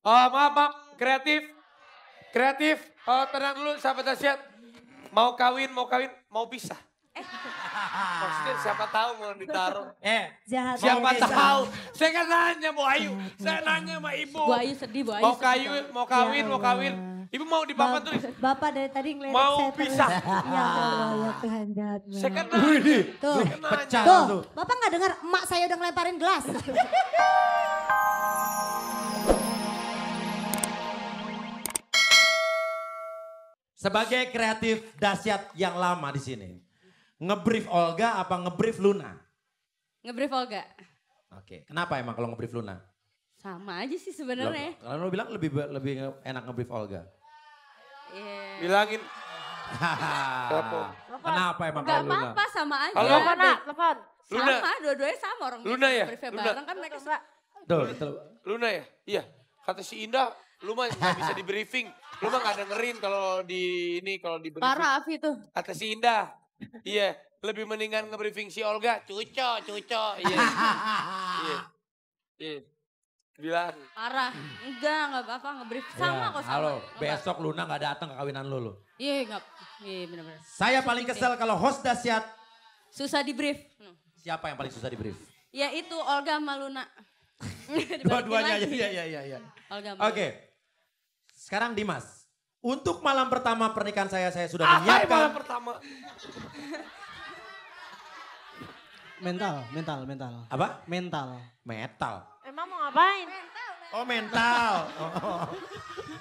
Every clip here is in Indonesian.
Oh, maaf, kreatif. Kreatif, tenang dulu sahabat dahsyat. Mau kawin, mau pisah. Maksudnya siapa tahu mau ditaruh. Jahat. Siapa Bisa. tahu. Saya kan nanya Bu Ayu. Saya nanya sama Ibu. Bu Ayu sedih, Bu Ayu Mau sedih. kawin, Ya mau kawin. Ibu mau di papan tulis. Bapak dari tadi ngelirik Mau saya terus. pisah. Ya Allah, ya Tuhan jahat Saya kan banget. nanya. Tuh, Saya kan nanya. Pecah tuh, tuh. Bapak nggak dengar emak saya udah ngelemparin gelas. Sebagai kreatif dahsyat yang lama di sini. Ngebrief Olga apa ngebrief Luna? Ngebrief Olga. Oke, kenapa emang kalau ngebrief Luna? Sama aja sih sebenarnya. Kalau lo bilang lebih enak ngebrief Olga. Iya. Bilangin. Kenapa emang Gak kalau Luna? apa-apa sama aja. Halo, Telepon, Nak, telepon. Luna. Sama, dua-duanya sama orang. Luna ya? Briefnya Luna. bareng kan mereka suka. Tuh, Luna ya? Iya. Kata si Indah, lu mah gak bisa di briefing. Lu mah gak dengerin kalau di briefing. Parah Afi tuh. Kata si Indah, iya. Lebih mendingan nge-briefing si Olga. Cuco. Iya. Iya. Bilang. Parah. Enggak apa-apa ngebrief. Sama kok sama. Halo, Nggak besok Luna gak datang ke kawinan lo. Iya, enggak. Iya, benar-benar. Saya paling kesel kalau host dahsyat. Susah di brief. Siapa yang paling susah di brief? Ya itu Olga sama Luna. Dua-duanya, Dibalikin lagi. iya. Olga sama Oke, sekarang Dimas. Untuk malam pertama pernikahan saya sudah Apa yang malam menyiapkan. pertama? Mental. Apa? Mental. Metal. Emang mau ngapain? Oh mental.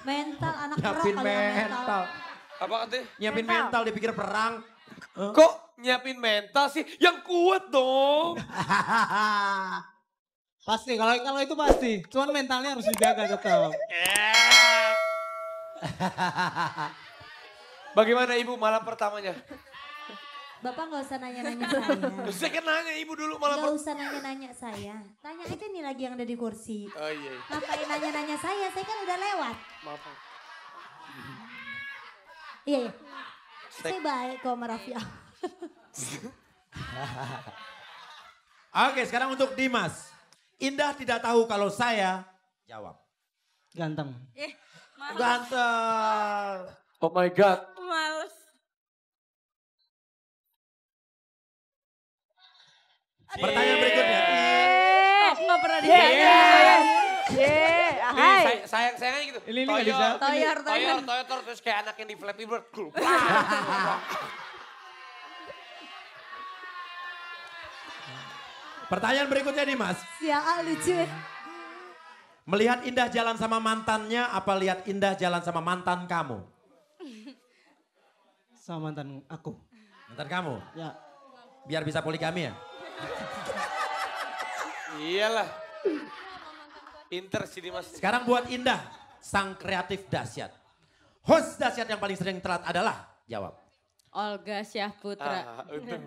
Mental anak kerak Nyiapin kalau yang mental. Apa katanya? Nyiapin Mental. mental dipikir perang. Kok nyiapin mental sih? Yang kuat dong. Pasti, kalau itu pasti. Cuman mentalnya harus dijaga tetap. Bagaimana Ibu malam pertamanya? Bapak nggak usah nanya-nanya saya. Saya kan nanya Ibu dulu malam Nggak usah nanya-nanya saya. Tanya aja nih lagi yang ada di kursi. Oh iya. Ngapain nanya-nanya saya kan udah lewat. Maaf. Iya. Saya baik kok sama Raffi. Oke, sekarang untuk Dimas. Indah tidak tahu kalau saya jawab. Ganteng. Males. Ganteng. Oh my God. Males. Pertanyaan berikutnya. Oh, nggak pernah ditanya. Nih, sayang-sayangnya gitu. Ini nggak bisa. Toyor. Toyor terus kayak anak yang di Flappy Bird. Pertanyaan berikutnya Dimas. Ya lucu. Melihat Indah jalan sama mantannya, apa lihat Indah jalan sama mantan kamu? Sama mantan aku. Mantan kamu? Ya. Biar bisa poligami ya? Iyalah. Pinter sih Dimas. Sekarang buat Indah, sang kreatif dahsyat. Host dahsyat yang paling sering telat adalah, jawab. Olga Syahputra. Untung.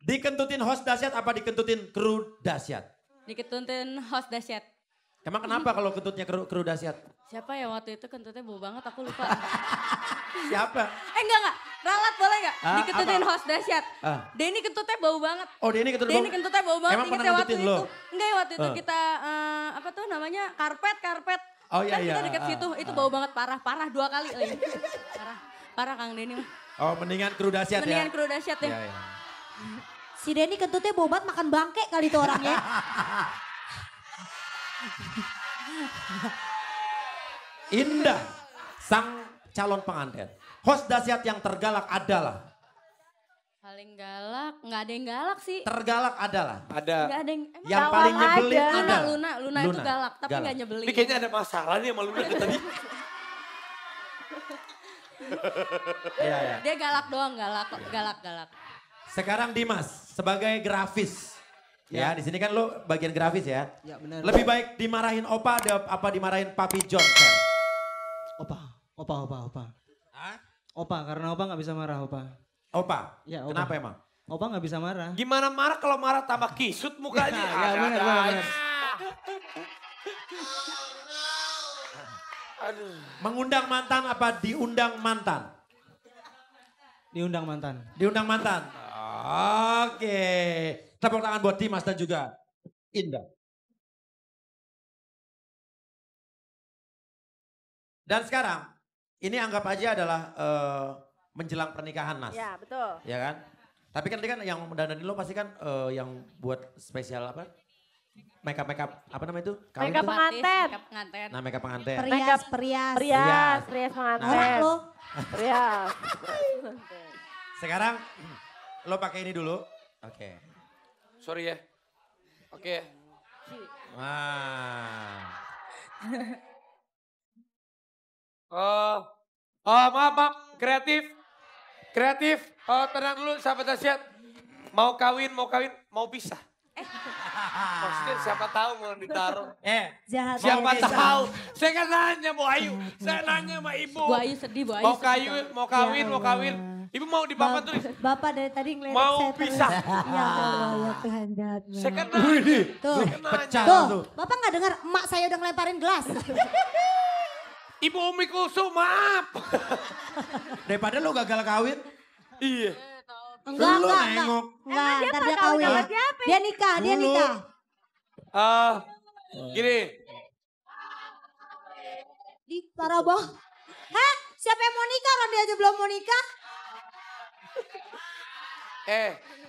Dikentutin host dahsyat apa dikentutin kru dahsyat? Diketuntun host dahsyat. Emang kenapa kalau kentutnya kru dahsyat? Siapa ya waktu itu kentutnya bau banget aku lupa. Siapa? Enggak. Ralat boleh gak? Ah, Diketutin apa? host dahsyat. Ah. Denny kentutnya bau banget. Oh Denny kentut Denny kentutnya bau banget. Emang Ingat pernah ya waktu ngentutin itu. lo? Enggak ya waktu itu Ah. kita apa tuh namanya karpet. Oh iya, Kan kita iya. deket situ. Itu bau banget parah 2 kali lagi. Parah Kang Denny mah. Oh mendingan kru dahsyat Mendingan ya? kru dahsyat ya. Iya, iya. Si Denny kentutnya bobat makan bangke kali itu orangnya. Indah, sang calon pengantin. Host dahsyat yang tergalak adalah? Paling galak, nggak ada yang galak sih. Tergalak adalah? Ada. Nggak ada yang, emang Yang Galak paling nyebelin aja. adalah? Luna itu galak, tapi nggak nyebelin. Ini kayaknya ada masalah nih sama Luna tadi. Iya, iya. Dia galak doang, galak. Sekarang Dimas, sebagai grafis. Ya, di sini kan lo bagian grafis ya. Ya benar. Lebih baik dimarahin Opa apa dimarahin Papi John? Fer? Opa. Hah? Opa, karena Opa nggak bisa marah Opa. Opa? Ya, Opa. Kenapa emang? Opa nggak bisa marah. Gimana marah kalau marah tambah kisut mukanya? Ya, benar. Aduh. Mengundang mantan apa diundang mantan? Diundang mantan. Diundang mantan. Oke. Tepuk tangan buat Dimas dan juga Indah. Dan sekarang, ini anggap aja adalah menjelang pernikahan, Nas. Ya, betul. Ya kan? Tapi kan tadi kan yang dandanin lo pasti kan yang buat spesial apa? Makeup apa namanya itu? Kawin Makeup tuh? pengantin. Makeup pengantin. Nah, makeup pengantin. Perias, perias. Rias Norak pengantin. lo. Rias. Sekarang lo pakai ini dulu. Oke. Sorry ya. Oke. Wah. Maaf, kreatif. Tenang dulu sahabat dahsyat. Mau kawin, mau pisah. Maksudnya siapa tahu mau ditaruh. Jahat. Siapa Bisa. tahu. Saya kan nanya Bu Ayu. Saya nanya sama Ibu. Bu Ayu sedih, Bu Ayu Mau sedih. kawin, Ya mau kawin. Ibu mau di papan tulis. Bapak dari tadi ngelirik Mau saya terus. pisah. Ya Allah, ya Tuhan jahat Saya kan banget. nanya. Tuh, Saya kan nanya. Pecah tuh, langsung. Bapak nggak dengar emak saya udah ngelemparin gelas. Ibu Umi Kulsum, maaf. Daripada lo gagal kawin, Iya. Enggak, Lu enggak. nengok. Enggak, ntar dia tahu kawin. sama siapa? Dia nikah, dia Dulu. nikah. Gini. Di parah banget. Hah? Siapa yang mau nikah? Orang dia aja belum mau nikah.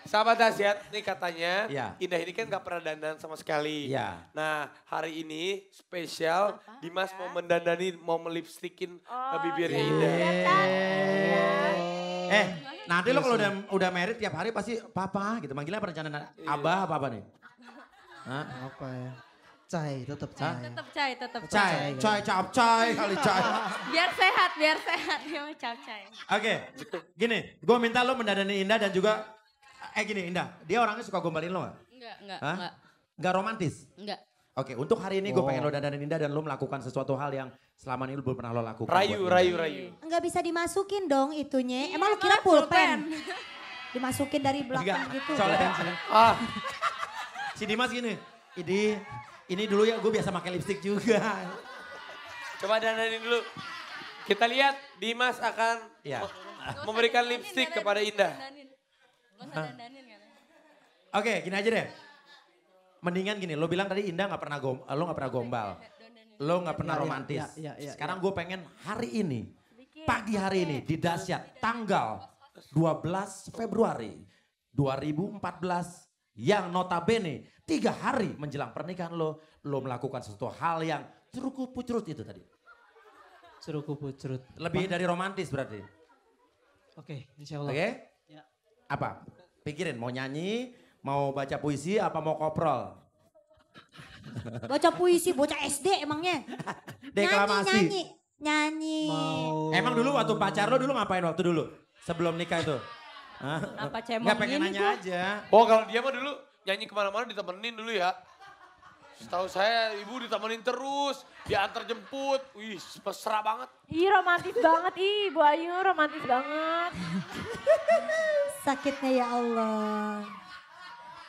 Sahabat dahsyat, nih katanya Iya. Indah ini kan gak pernah dandan sama sekali. Iya. Nah hari ini spesial Dimas mau mendandani, mau melipstikin bibirnya Indah. Nanti lo kalau udah married tiap hari pasti papa gitu. Manggilnya apa rencana abah apa nih? Hah? Apa ya? Cai, tetap cai. Tetap cai, tetap Cai, capcai kali cai. Biar sehat. Dia mau capcai. Oke, gini, gue minta lo mendandani Indah dan juga, gini Indah, dia orangnya suka gombalin lo gak? Enggak. Gak romantis? Enggak. Oke, untuk hari ini gue pengen lo dandanin Indah dan lo melakukan sesuatu hal yang selama ini lo belum pernah lo lakukan. Rayu. Enggak bisa dimasukin dong itunya. Emang lu kira pulpen? Dimasukin dari belakang Enggak, gitu. soalnya Ah, si Dimas gini, ini dulu ya gue biasa pakai lipstick juga. coba dandanin dulu. Kita lihat Dimas akan Iya. memberikan lipstik kepada Indah. Gak usah dandanin katanya. Oke, gini aja deh. Mendingan gini, lo bilang tadi Indah lo gak pernah gombal. Lo gak pernah romantis. ya, Sekarang gue pengen hari ini, pagi hari ini di Dahsyat tanggal 12 Februari 2014 yang notabene 3 hari menjelang pernikahan lo melakukan sesuatu hal yang curut itu tadi. Suruh pucrut. Lebih dari romantis berarti. Oke, insya Allah. Oke? Ya. Apa? Pikirin mau nyanyi, mau baca puisi, apa mau koprol? Baca puisi, bocah SD emangnya. Deklamasi. Nyanyi. Mau. Emang dulu waktu pacar lo dulu ngapain waktu dulu? Sebelum nikah itu? Hah? Apa cemong Nggak pengen gini nanya gua? aja. Oh kalau dia mah dulu nyanyi kemana-mana ditemenin dulu ya. Setahu saya ibu ditemenin terus, diantar jemput. Wih mesra banget. Ih romantis banget, Bu Ayu romantis banget. Sakitnya ya Allah.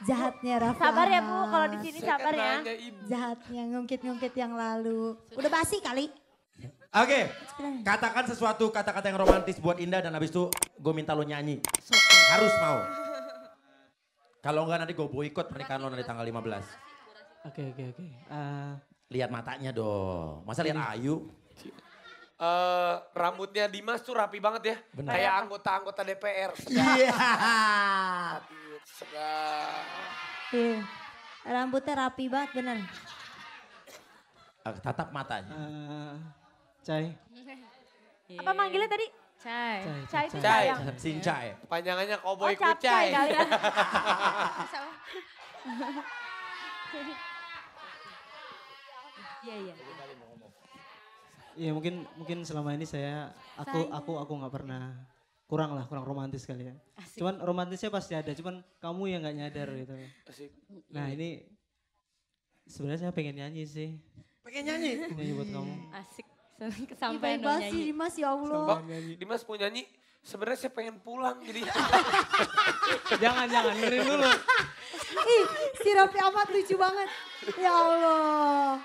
Jahatnya Rafa. Sabar ya Bu, kalau di sini Saya sabar kan ya. nanya ibu. Jahatnya ngungkit-ngungkit yang lalu. Udah basi kali. Oke, katakan sesuatu kata-kata yang romantis buat Indah dan habis itu gue minta lo nyanyi. Harus mau. Kalau enggak nanti gue boikot pernikahan lo nanti tanggal 15. Oke. Lihat matanya dong. Masa lihat Ayu? Rambutnya Dimas tuh rapi banget ya. Benar. Kayak anggota-anggota DPR. Iya. Sedap. Iya. Rambutnya rapi banget bener. Tatap matanya. Cai. Apa manggilnya tadi? Cai. Cai itu Cai. sayang. Sincai. Panjangannya Oh Cowboy capcay Kucai. kali ya. Iya. Iya mungkin selama ini aku nggak pernah kurang romantis kali ya. Asik. Cuman romantisnya pasti ada, cuman kamu yang nggak nyadar gitu. Asik. Nah ini sebenarnya saya pengen nyanyi sih, Pengen nyanyi? nyanyi buat kamu. Asik. Ih, Kesampaian baik dong banget sih nyanyi. Dimas ya Allah. Bang, Dimas mau nyanyi. Sebenarnya saya pengen pulang jadi. jangan dengerin dulu. Ih, si Raffi Ahmad lucu banget. Ya Allah.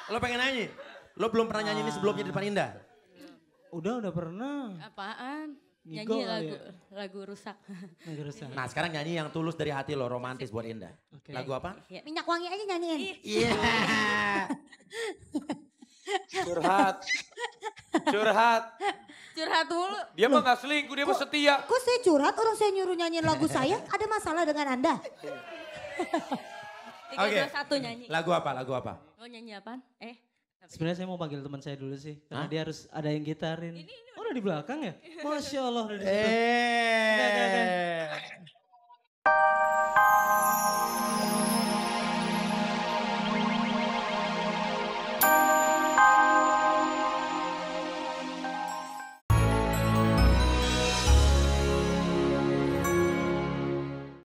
Lo pengen nyanyi? Lo belum pernah nyanyi ini sebelumnya di depan Indah? Udah pernah Apaan? Ngigo Nyanyi kali lagu rusak. Lagu rusak. Nah sekarang nyanyi yang tulus dari hati lo, romantis buat Indah. Oke. Lagu apa? Minyak wangi aja nyanyiin. Iya. Curhat. Curhat. Curhat dulu. Dia mah gak selingkuh, dia mah setia. Kok saya curhat orang saya nyuruh nyanyiin lagu saya? Ada masalah dengan Anda? 3, 2, 1 nyanyi. Lagu apa? Lagu apa? Mau nyanyi apaan? Sebenarnya saya mau panggil teman saya dulu sih. Karena Hah? dia harus ada yang gitarin. Oh udah di belakang ya? Masya Allah. Udah di Eh.